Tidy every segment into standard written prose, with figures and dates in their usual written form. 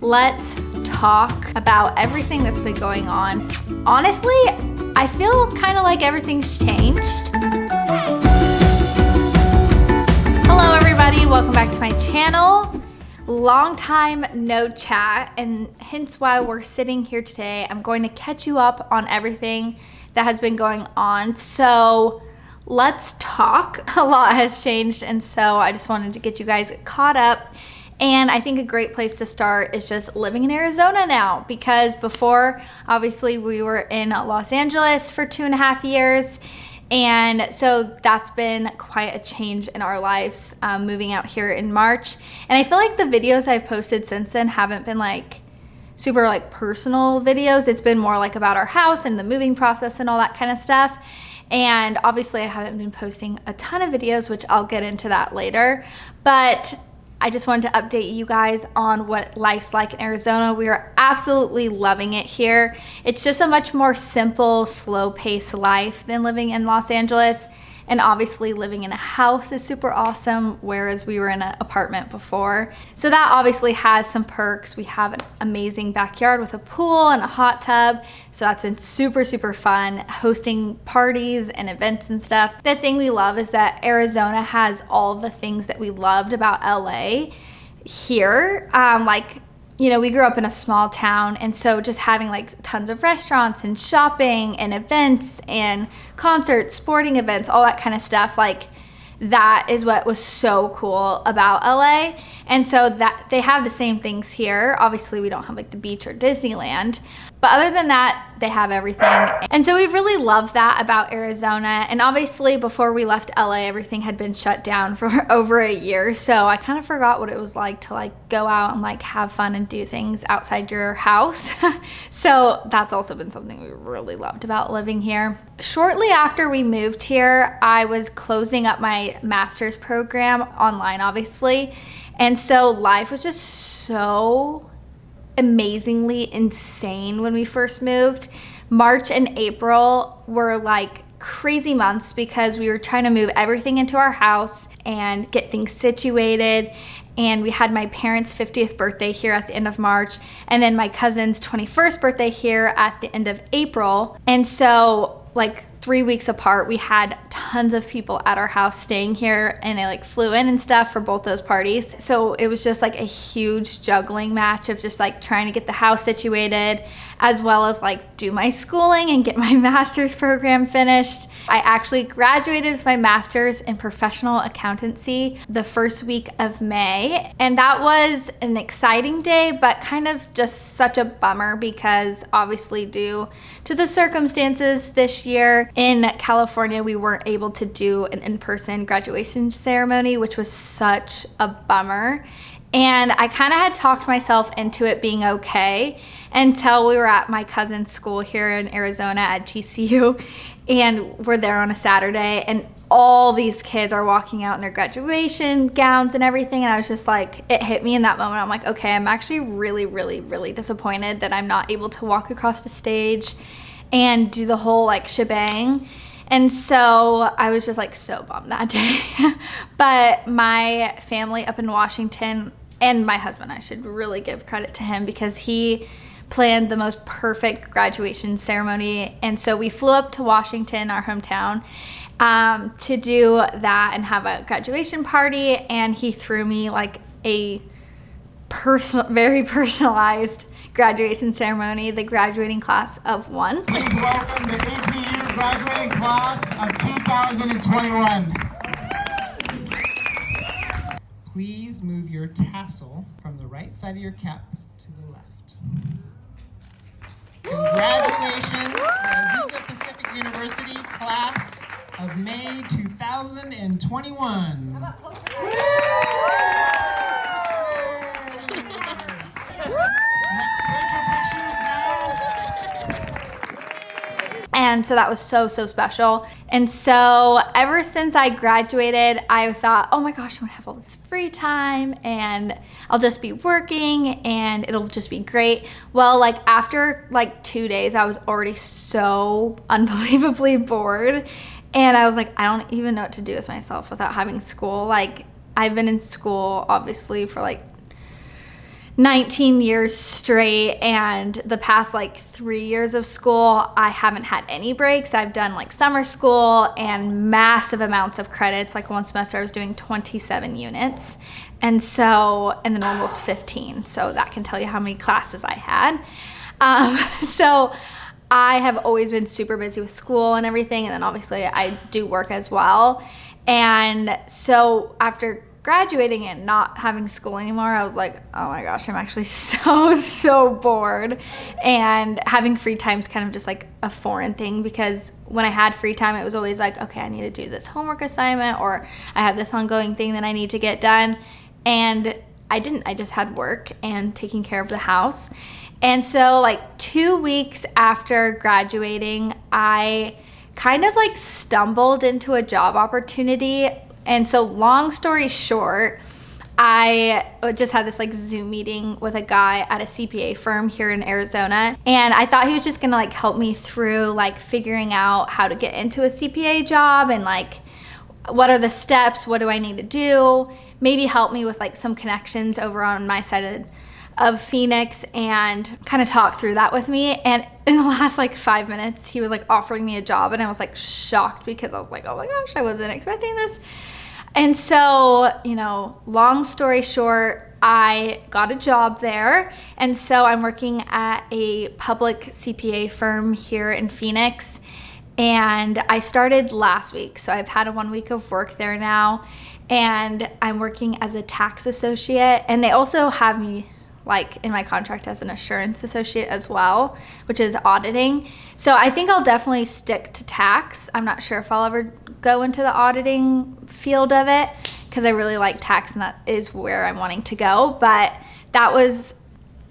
let's talk about everything that's been going on. Honestly, I feel kind of like everything's changed. Hello everybody, welcome back to my channel. Long time no chat, and hence why we're sitting here today. I'm going to catch you up on everything that has been going on. So let's talk. A lot has changed, and so I just wanted to get you guys caught up. And I think a great place to start is just living in Arizona now, because before, obviously, we were in Los Angeles for 2.5 years. And so that's been quite a change in our lives, moving out here in March. And I feel like the videos I've posted since then haven't been like super like personal videos. It's been more like about our house and the moving process and all that kind of stuff. And obviously I haven't been posting a ton of videos, which I'll get into that later. But I just wanted to update you guys on what life's like in Arizona. We are absolutely loving it here. It's just a much more simple, slow-paced life than living in Los Angeles. And obviously living in a house is super awesome, whereas we were in an apartment before. So that obviously has some perks. We have an amazing backyard with a pool and a hot tub. So that's been super, super fun, hosting parties and events and stuff. The thing we love is that Arizona has all the things that we loved about LA here. You know, we grew up in a small town, and so just having like tons of restaurants and shopping and events and concerts, sporting events, all that kind of stuff, like that is what was so cool about LA. And so that they have the same things here. Obviously we don't have like the beach or Disneyland, but other than that, they have everything. And so we really love that about Arizona. And obviously before we left LA, everything had been shut down for over a year. So I kind of forgot what it was like to like go out and like have fun and do things outside your house. So that's also been something we really loved about living here. Shortly after we moved here, I was closing up my master's program online, obviously. And so life was just so amazingly insane when we first moved. March and April were like crazy months because we were trying to move everything into our house and get things situated. And we had my parents' 50th birthday here at the end of March, and then my cousin's 21st birthday here at the end of April. And so like 3 weeks apart, we had tons of people at our house staying here, and they like flew in and stuff for both those parties. So it was just like a huge juggling match of just like trying to get the house situated, as well as like do my schooling and get my master's program finished. I actually graduated with my master's in professional accountancy the first week of May, and that was an exciting day, but kind of just such a bummer because obviously due to the circumstances this year in California, we weren't able to do an in-person graduation ceremony, which was such a bummer. And I kind of had talked myself into it being okay until we were at my cousin's school here in Arizona at GCU, and we're there on a Saturday, and all these kids are walking out in their graduation gowns and everything, and I was just like, it hit me in that moment. I'm like, okay, I'm actually really, really, really disappointed that I'm not able to walk across the stage and do the whole like shebang. And so I was just like so bummed that day. But my family up in Washington, and my husband, I should really give credit to him because he planned the most perfect graduation ceremony. And so we flew up to Washington, our hometown, to do that and have a graduation party. And he threw me like a very personalized graduation ceremony, the graduating class of one. Please welcome the APU graduating class of 2021. Please move your tassel from the right side of your cap to the left. Congratulations, the Azusa Pacific University class of May 2021. How about And so that was so, so special. And so ever since I graduated, I thought, oh my gosh, I'm gonna have all this free time and I'll just be working and it'll just be great. Well, like after like 2 days, I was already so unbelievably bored. And I was like, I don't even know what to do with myself without having school. Like I've been in school obviously for like 19 years straight, and the past like 3 years of school, I haven't had any breaks. I've done like summer school and massive amounts of credits. Like one semester I was doing 27 units. And the normal was 15. So that can tell you how many classes I had. So I have always been super busy with school and everything. And then obviously I do work as well. And so after graduating and not having school anymore, I was like, oh my gosh, I'm actually so bored. And having free time is kind of just like a foreign thing, because when I had free time, it was always like, okay, I need to do this homework assignment, or I have this ongoing thing that I need to get done. And I didn't. I just had work and taking care of the house. And so like 2 weeks after graduating, I kind of like stumbled into a job opportunity. And so long story short, I just had this like Zoom meeting with a guy at a CPA firm here in Arizona. And I thought he was just gonna like help me through like figuring out how to get into a CPA job and like what are the steps, what do I need to do, maybe help me with like some connections over on my side of Phoenix and kind of talk through that with me. And in the last like 5 minutes, he was like offering me a job, and I was like shocked, because I was like, oh my gosh, I wasn't expecting this. And so, long story short, I got a job there. And so I'm working at a public CPA firm here in Phoenix. And I started last week. So I've had a 1 week of work there now. And I'm working as a tax associate. And they also have me like in my contract as an assurance associate as well, which is auditing. So I think I'll definitely stick to tax. I'm not sure if I'll ever go into the auditing field of it, because I really like tax and that is where I'm wanting to go. But that was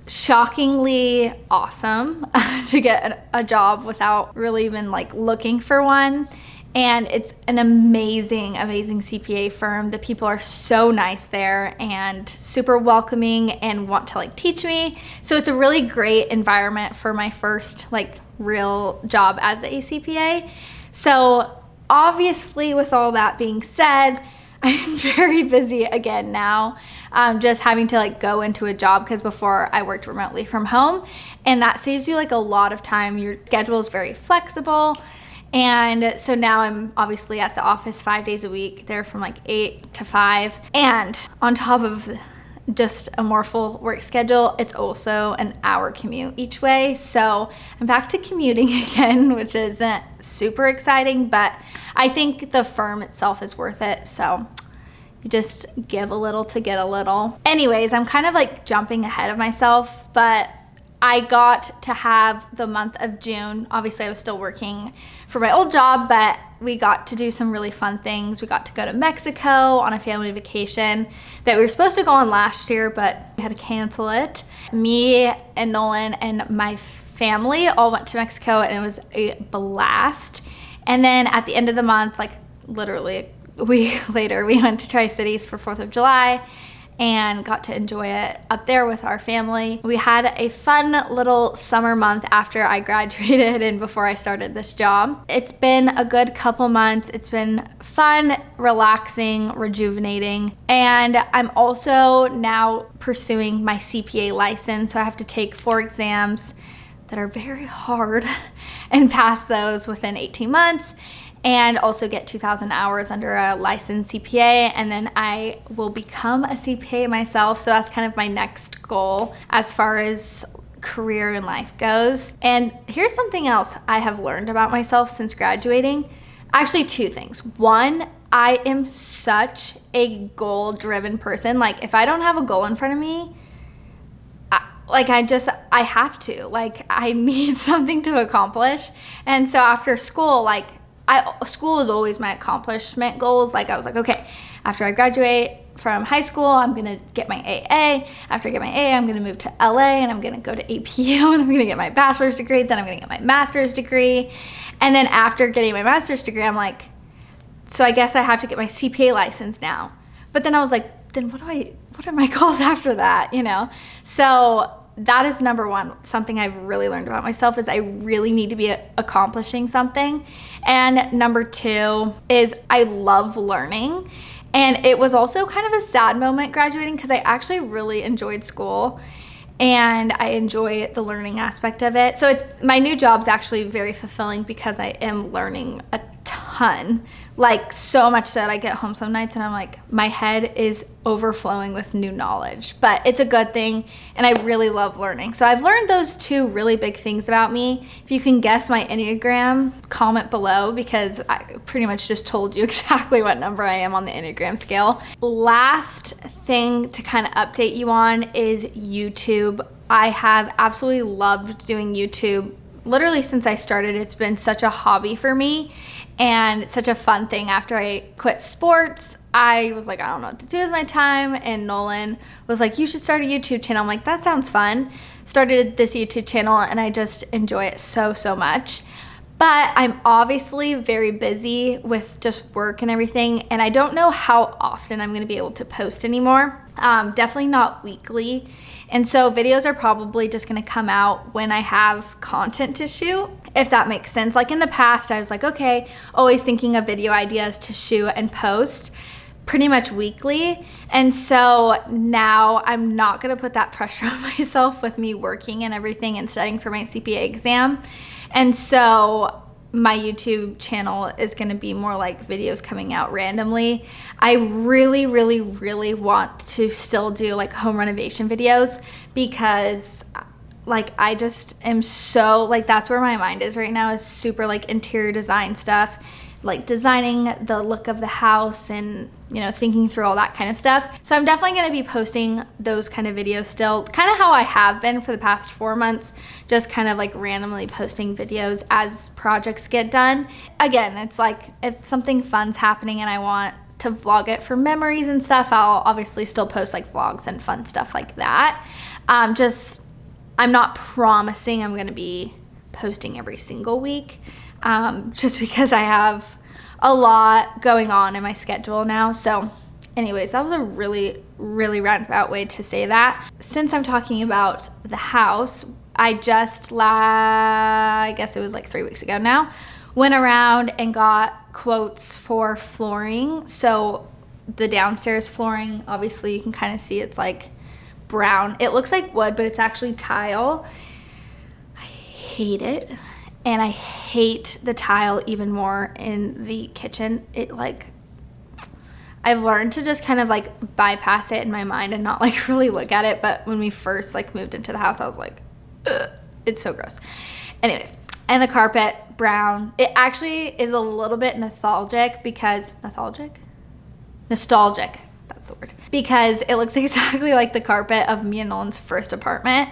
shockingly awesome to get a job without really even like looking for one. And it's an amazing CPA firm. The people are so nice there and super welcoming and want to like teach me. So it's a really great environment for my first like real job as a CPA. So obviously, with all that being said, I'm very busy again now, just having to like go into a job, because before I worked remotely from home, and that saves you like a lot of time. Your schedule is very flexible. And so now I'm obviously at the office 5 days a week, there from like 8 to 5. And on top of just a more full work schedule, it's also an hour commute each way. So I'm back to commuting again, which isn't super exciting, but I think the firm itself is worth it. So you just give a little to get a little. Anyways, I'm kind of like jumping ahead of myself, but I got to have the month of June. Obviously, I was still working for my old job, but we got to do some really fun things. We got to go to Mexico on a family vacation that we were supposed to go on last year, but we had to cancel it. Me and Nolan and my family all went to Mexico, and it was a blast. And then at the end of the month, like literally a week later, we went to Tri-Cities for 4th of July and got to enjoy it up there with our family. We had a fun little summer month after I graduated and before I started this job. It's been a good couple months. It's been fun, relaxing, rejuvenating. And I'm also now pursuing my CPA license. So I have to take 4 exams that are very hard and pass those within 18 months. And also get 2,000 hours under a licensed CPA, and then I will become a CPA myself. So that's kind of my next goal as far as career and life goes. And here's something else I have learned about myself since graduating. Actually, 2 things. One, I am such a goal-driven person. Like, if I don't have a goal in front of me, I have to. Like, I need something to accomplish. And so after school, school is always my accomplishment goals. Like I was like, okay, after I graduate from high school, I'm gonna get my AA. After I get my AA, I'm gonna move to LA and I'm gonna go to APU and I'm gonna get my bachelor's degree. Then I'm gonna get my master's degree. And then after getting my master's degree, I'm like, so I guess I have to get my CPA license now. But then I was like, then what are my goals after that, So that is number one. Something I've really learned about myself is I really need to be accomplishing something. And number 2 is I love learning. And it was also kind of a sad moment graduating because I actually really enjoyed school and I enjoy the learning aspect of it. So my new job's actually very fulfilling because I am learning a ton, like so much that I get home some nights and I'm like, my head is overflowing with new knowledge, but it's a good thing and I really love learning. So I've learned those two really big things about me. If you can guess my Enneagram, comment below because I pretty much just told you exactly what number I am on the Enneagram scale. Last thing to kind of update you on is YouTube. I have absolutely loved doing YouTube. Literally since I started, it's been such a hobby for me and such a fun thing. After I quit sports, I was like, I don't know what to do with my time. And Nolan was like, you should start a YouTube channel. I'm like, that sounds fun. Started this YouTube channel and I just enjoy it so, so much. But I'm obviously very busy with just work and everything. And I don't know how often I'm gonna be able to post anymore. Definitely not weekly. And so videos are probably just gonna come out when I have content to shoot, if that makes sense. Like in the past, I was like, okay, always thinking of video ideas to shoot and post pretty much weekly. And so now I'm not gonna put that pressure on myself with me working and everything and studying for my CPA exam. And so my YouTube channel is gonna be more like videos coming out randomly. I really, really, really want to still do like home renovation videos because like I just am so, like that's where my mind is right now, is super like interior design stuff, like designing the look of the house and, you know, thinking through all that kind of stuff. So I'm definitely gonna be posting those kind of videos still, kind of how I have been for the past 4 months, just kind of like randomly posting videos as projects get done. Again, it's like if something fun's happening and I want to vlog it for memories and stuff, I'll obviously still post like vlogs and fun stuff like that. I'm not promising I'm gonna be posting every single week, just because I have a lot going on in my schedule now. So anyways, that was a really, really roundabout way to say that. Since I'm talking about the house, I just, I guess it was like 3 weeks ago now, went around and got quotes for flooring. So the downstairs flooring, obviously you can kind of see it's like brown. It looks like wood, but it's actually tile. I hate it. And I hate the tile even more in the kitchen. It like, I've learned to just kind of like bypass it in my mind and not like really look at it. But when we first like moved into the house, I was like, ugh, it's so gross. Anyways, and the carpet, brown. It actually is a little bit nostalgic because, nostalgic, that's the word. Because it looks exactly like the carpet of me and Nolan's first apartment,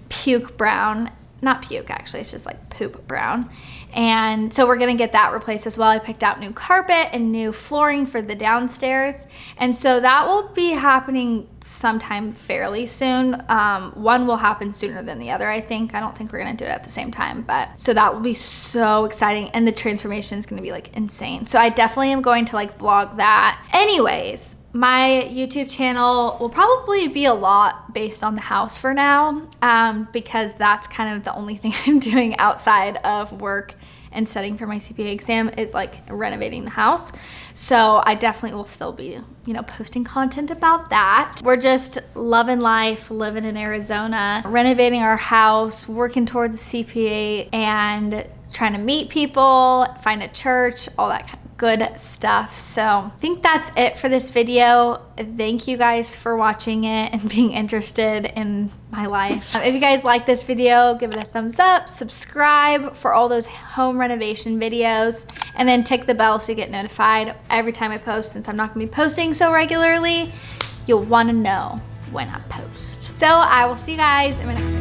puke brown. Not puke, actually, it's just like poop brown. And so we're gonna get that replaced as well. I picked out new carpet and new flooring for the downstairs. And so that will be happening sometime fairly soon. One will happen sooner than the other, I think. I don't think we're gonna do it at the same time, but so that will be so exciting. And the transformation is gonna be like insane. So I definitely am going to like vlog that. Anyways, my YouTube channel will probably be a lot based on the house for now, because that's kind of the only thing I'm doing outside of work and studying for my CPA exam is like renovating the house. So I definitely will still be, you know, posting content about that. We're just loving life, living in Arizona, renovating our house, working towards a CPA and trying to meet people, find a church, all that kind of good stuff. So I think that's it for this video. Thank you guys for watching it and being interested in my life. If you guys like this video, give it a thumbs up, subscribe for all those home renovation videos, and then tick the bell so you get notified every time I post. Since I'm not gonna be posting so regularly, you'll wanna know when I post. So I will see you guys in my next video.